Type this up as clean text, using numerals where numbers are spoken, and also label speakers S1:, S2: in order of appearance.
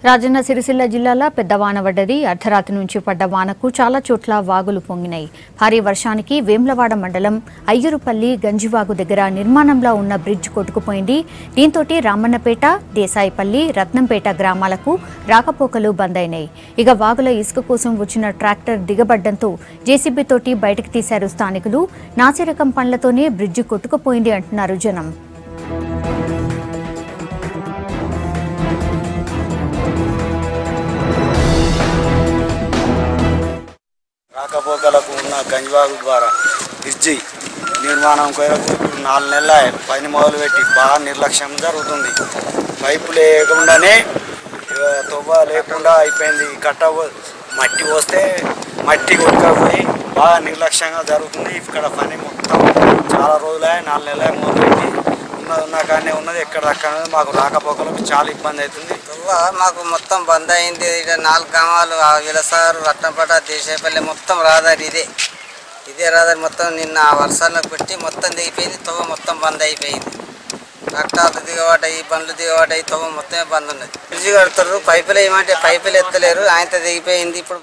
S1: రాజన్న సిరిసిల్ల జిల్లాలో పెద్ద వాన పడ్డది. అర్ధరాత్రి నుంచి పడ్డ వానకు చాలా చోట్ల వాగులు పొంగినాయి. భారీ వర్షానికి వేములవాడ మండలం అయ్యూరుపల్లి గంజివాగు దగ్గర నిర్మాణంలో ఉన్న బ్రిడ్జ్ కొట్టుకుపోయింది. దీంతో రామన్నపేట, దేశాయిపల్లి, రత్నంపేట గ్రామాలకు రాకపోకలు బంద్ అయినాయి. ఇక వాగుల ఇసుక కోసం వచ్చిన ట్రాక్టర్ దిగబడ్డంతో జేసీబీ తోటి బయటకు తీశారు స్థానికులు. నాసిరకం పనులతోనే బ్రిడ్జ్ కొట్టుకుపోయింది అంటున్నారు జనం.
S2: రాకపోకలకు ఉన్న గంజివాగు ద్వారా బ్రిడ్జి నిర్మాణం కొరకు 4 నెలల పని మొదలుపెట్టి బాగా నిర్లక్ష్యం జరుగుతుంది. పైపు లేకుండానే తొవ్వ లేకుండా అయిపోయింది. కట్ట మట్టి పోస్తే మట్టి కొట్టుకపోయి బాగా నిర్లక్ష్యంగా జరుగుతుంది. ఇక్కడ పని మొత్తం చాలా రోజులే 4 నెలలే మొదలుపెట్టి ఉన్న కానీ ఉన్నది ఎక్కడక్కడ మాకు రాకపోకలకు చాలా ఇబ్బంది అవుతుంది.
S3: మాకు మొత్తం బంద్ అయింది. ఇక 4 గ్రామాలు విలసారు, రత్నంపేట, దేశాయపల్లి మొత్తం రహదారి ఇదే రహదారి మొత్తం నిన్న వర్షాలకు పెట్టి మొత్తం దిగిపోయింది. తొవ్వ మొత్తం బంద్ అయిపోయింది. ట్రాక్టర్లు దిగబడ్డాయి, బండ్లు దిగబడ్డాయి, తొవ్వ మొత్తమే బంద్ ఉన్నది. బ్రిడ్జి కడతారు, పైపులు ఏమంటే పైపులు ఎత్తలేరు, ఆయనతో దిగిపోయింది. ఇప్పుడు